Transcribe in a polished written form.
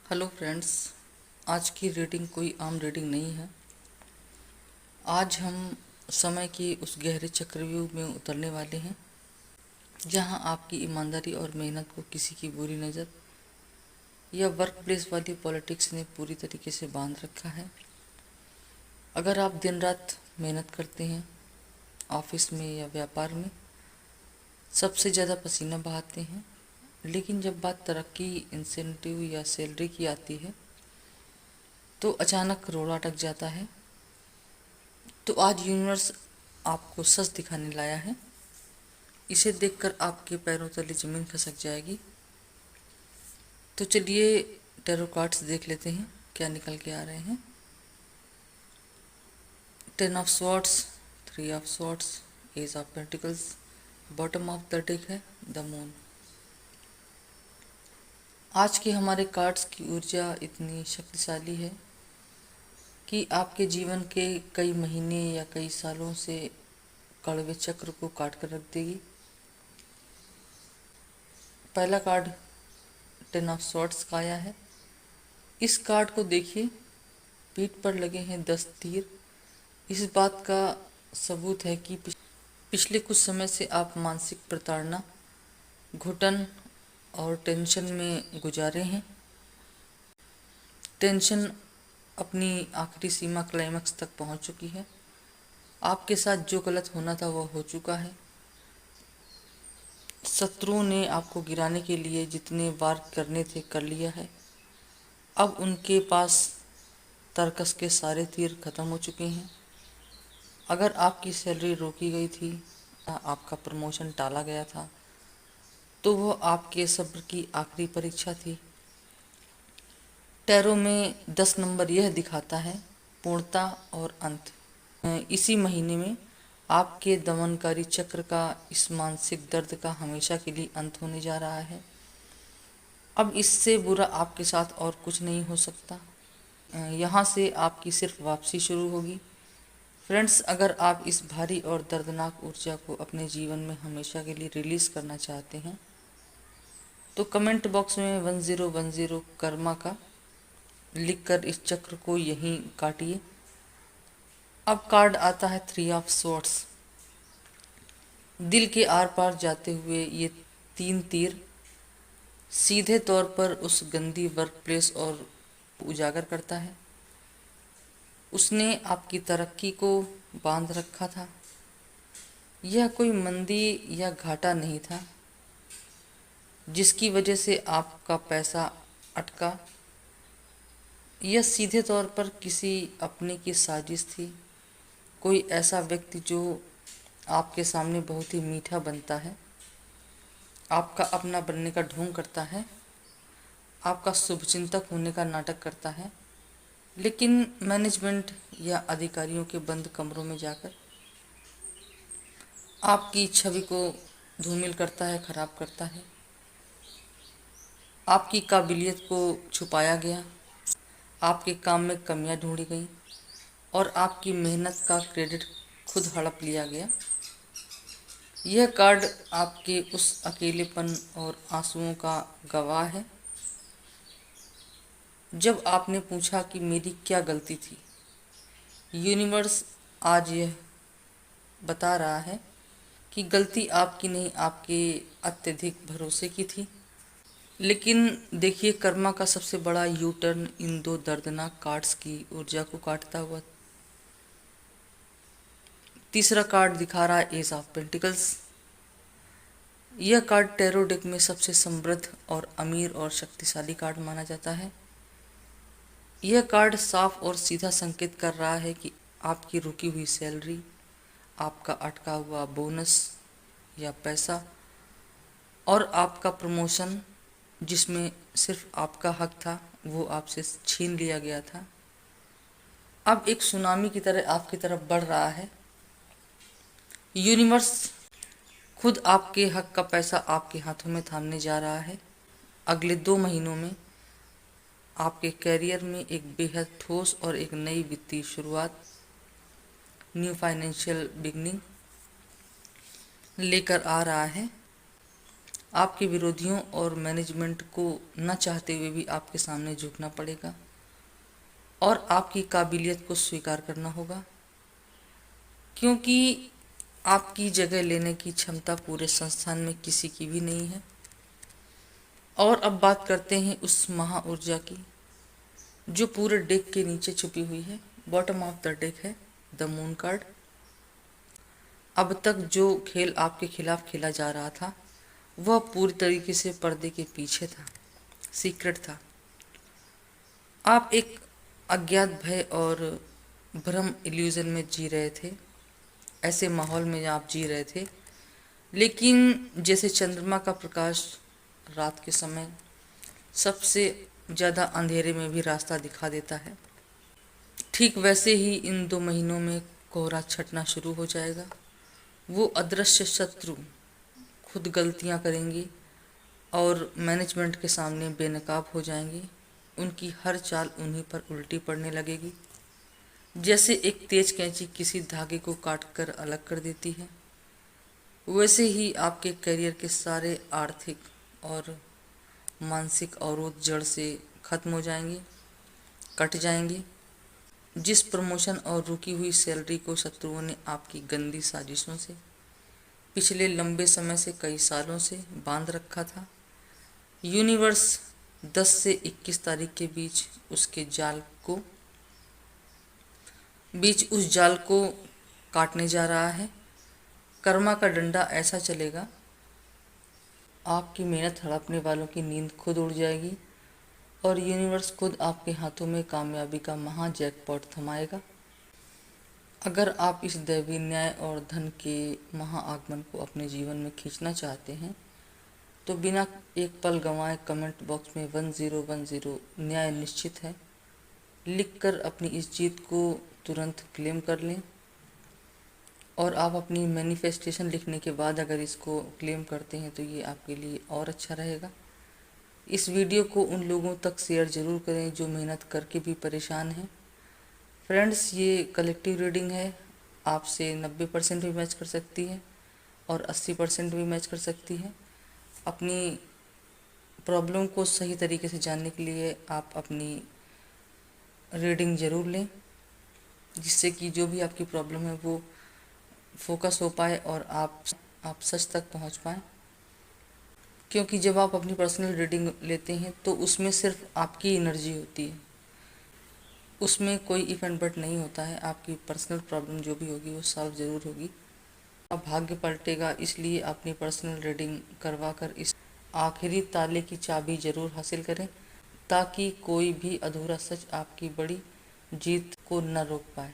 Hello friends, आज की reading कोई आम रीडिंग नहीं है। आज हम समय की उस गहरे चक्रव्यूह में उतरने वाले हैं जहां आपकी ईमानदारी और मेहनत को किसी की बुरी नज़र या वर्क प्लेस वाली पॉलिटिक्स ने पूरी तरीके से बांध रखा है। अगर आप दिन रात मेहनत करते हैं, ऑफिस में या व्यापार में सबसे ज़्यादा पसीना बहाते हैं, लेकिन जब बात तरक्की, इंसेंटिव या सैलरी की आती है तो अचानक रोड़ा अटक जाता है। तो आज यूनिवर्स आपको सच दिखाने लाया है। इसे देखकर आपके पैरों तले जमीन खिसक जाएगी। तो चलिए टैरो कार्ड्स देख लेते हैं क्या निकल के आ रहे हैं। 10 of swords, 3 of swords, ace of pentacles, bottom of the deck है द मून। आज के हमारे कार्ड्स की ऊर्जा इतनी शक्तिशाली है कि आपके जीवन के कई महीने या कई सालों से कड़वे चक्र को काट कर रख देगी। पहला कार्ड 10 ऑफ स्वॉर्ड्स का आया है। इस कार्ड को देखिए, पीठ पर लगे हैं 10 तीर। इस बात का सबूत है कि पिछले कुछ समय से आप मानसिक प्रताड़ना, घुटन और टेंशन में गुजारे हैं। टेंशन अपनी आखिरी सीमा क्लाइमैक्स तक पहुंच चुकी है। आपके साथ जो गलत होना था वह हो चुका है। शत्रुओं ने आपको गिराने के लिए जितने वार करने थे कर लिया है। अब उनके पास तरकस के सारे तीर खत्म हो चुके हैं। अगर आपकी सैलरी रोकी गई थी, आपका प्रमोशन टाला गया था, तो वह आपके सब्र की आखिरी परीक्षा थी। टैरो में 10 नंबर यह दिखाता है पूर्णता और अंत। इसी महीने में आपके दमनकारी चक्र का, इस मानसिक दर्द का हमेशा के लिए अंत होने जा रहा है। अब इससे बुरा आपके साथ और कुछ नहीं हो सकता। यहाँ से आपकी सिर्फ वापसी शुरू होगी। फ्रेंड्स, अगर आप इस भारी और दर्दनाक ऊर्जा को अपने जीवन में हमेशा के लिए रिलीज़ करना चाहते हैं तो कमेंट बॉक्स में 1010 कर्मा का लिखकर इस चक्र को यहीं काटिए। अब कार्ड आता है 3 ऑफ स्वॉर्ड्स। दिल के आर पार जाते हुए ये 3 तीर सीधे तौर पर उस गंदी वर्क प्लेस और उजागर करता है। उसने आपकी तरक्की को बांध रखा था। यह कोई मंदी या घाटा नहीं था जिसकी वजह से आपका पैसा अटका। यह सीधे तौर पर किसी अपने की साजिश थी। कोई ऐसा व्यक्ति जो आपके सामने बहुत ही मीठा बनता है, आपका अपना बनने का ढोंग करता है, आपका शुभचिंतक होने का नाटक करता है, लेकिन मैनेजमेंट या अधिकारियों के बंद कमरों में जाकर आपकी छवि को धूमिल करता है, खराब करता है। आपकी काबिलियत को छुपाया गया, आपके काम में कमियां ढूंढी गई और आपकी मेहनत का क्रेडिट खुद हड़प लिया गया। यह कार्ड आपके उस अकेलेपन और आंसुओं का गवाह है जब आपने पूछा कि मेरी क्या गलती थी। यूनिवर्स आज यह बता रहा है कि गलती आपकी नहीं, आपके अत्यधिक भरोसे की थी। लेकिन देखिए, कर्मा का सबसे बड़ा यू टर्न इन 2 दर्दनाक कार्ड्स की ऊर्जा को काटता हुआ। तीसरा कार्ड दिखा रहा है एज ऑफ पेंटिकल्स। यह कार्ड टैरो डेक में सबसे समृद्ध और अमीर और शक्तिशाली कार्ड माना जाता है। यह कार्ड साफ और सीधा संकेत कर रहा है कि आपकी रुकी हुई सैलरी, आपका अटका हुआ बोनस या पैसा और आपका प्रमोशन जिसमें सिर्फ आपका हक था, वो आपसे छीन लिया गया था, अब एक सुनामी की तरह आपकी तरफ बढ़ रहा है। यूनिवर्स खुद आपके हक का पैसा आपके हाथों में थामने जा रहा है। अगले 2 महीनों में आपके कैरियर में एक बेहद ठोस और एक नई वित्तीय शुरुआत, न्यू फाइनेंशियल बिगनिंग लेकर आ रहा है। आपके विरोधियों और मैनेजमेंट को न चाहते हुए भी आपके सामने झुकना पड़ेगा और आपकी काबिलियत को स्वीकार करना होगा, क्योंकि आपकी जगह लेने की क्षमता पूरे संस्थान में किसी की भी नहीं है। और अब बात करते हैं उस महा ऊर्जा की जो पूरे डेक के नीचे छुपी हुई है। बॉटम ऑफ द डेक है द मून कार्ड। अब तक जो खेल आपके खिलाफ खेला जा रहा था वह पूरी तरीके से पर्दे के पीछे था, सीक्रेट था। आप एक अज्ञात भय और भ्रम इल्यूजन में जी रहे थे, ऐसे माहौल में आप जी रहे थे। लेकिन जैसे चंद्रमा का प्रकाश रात के समय सबसे ज़्यादा अंधेरे में भी रास्ता दिखा देता है, ठीक वैसे ही इन 2 महीनों में कोहरा छटना शुरू हो जाएगा। वो अदृश्य शत्रु खुद गलतियां करेंगे और मैनेजमेंट के सामने बेनकाब हो जाएंगे। उनकी हर चाल उन्हीं पर उल्टी पड़ने लगेगी, जैसे एक तेज कैंची किसी धागे को काटकर अलग कर देती है। वैसे ही आपके करियर के सारे आर्थिक और मानसिक अवरोध जड़ से खत्म हो जाएंगे, कट जाएंगे। जिस प्रमोशन और रुकी हुई सैलरी को शत्रुओं ने आपकी गंदी साजिशों से पिछले लंबे समय से, कई सालों से बांध रखा था, यूनिवर्स 10 से 21 तारीख के बीच उस जाल को काटने जा रहा है। कर्मा का डंडा ऐसा चलेगा, आपकी मेहनत हड़पने वालों की नींद खुद उड़ जाएगी और यूनिवर्स खुद आपके हाथों में कामयाबी का महा जैकपॉट थमाएगा। अगर आप इस दैवीय न्याय और धन के महा आगमन को अपने जीवन में खींचना चाहते हैं तो बिना एक पल गंवाए कमेंट बॉक्स में 1010 न्याय निश्चित है लिखकर अपनी इस जीत को तुरंत क्लेम कर लें। और आप अपनी मैनिफेस्टेशन लिखने के बाद अगर इसको क्लेम करते हैं तो ये आपके लिए और अच्छा रहेगा। इस वीडियो को उन लोगों तक शेयर ज़रूर करें जो मेहनत करके भी परेशान हैं। फ्रेंड्स, ये कलेक्टिव रीडिंग है, आपसे 90% भी मैच कर सकती है और 80% भी मैच कर सकती है। अपनी प्रॉब्लम को सही तरीके से जानने के लिए आप अपनी रीडिंग ज़रूर लें, जिससे कि जो भी आपकी प्रॉब्लम है वो फोकस हो पाए और आप सच तक पहुंच पाएँ। क्योंकि जब आप अपनी पर्सनल रीडिंग लेते हैं तो उसमें सिर्फ आपकी एनर्जी होती है, उसमें कोई इफ एंड बट नहीं होता है। आपकी पर्सनल प्रॉब्लम जो भी होगी वो सॉल्व ज़रूर होगी, अब भाग्य पलटेगा। इसलिए अपनी पर्सनल रीडिंग करवा कर इस आखिरी ताले की चाबी ज़रूर हासिल करें ताकि कोई भी अधूरा सच आपकी बड़ी जीत को न रोक पाए।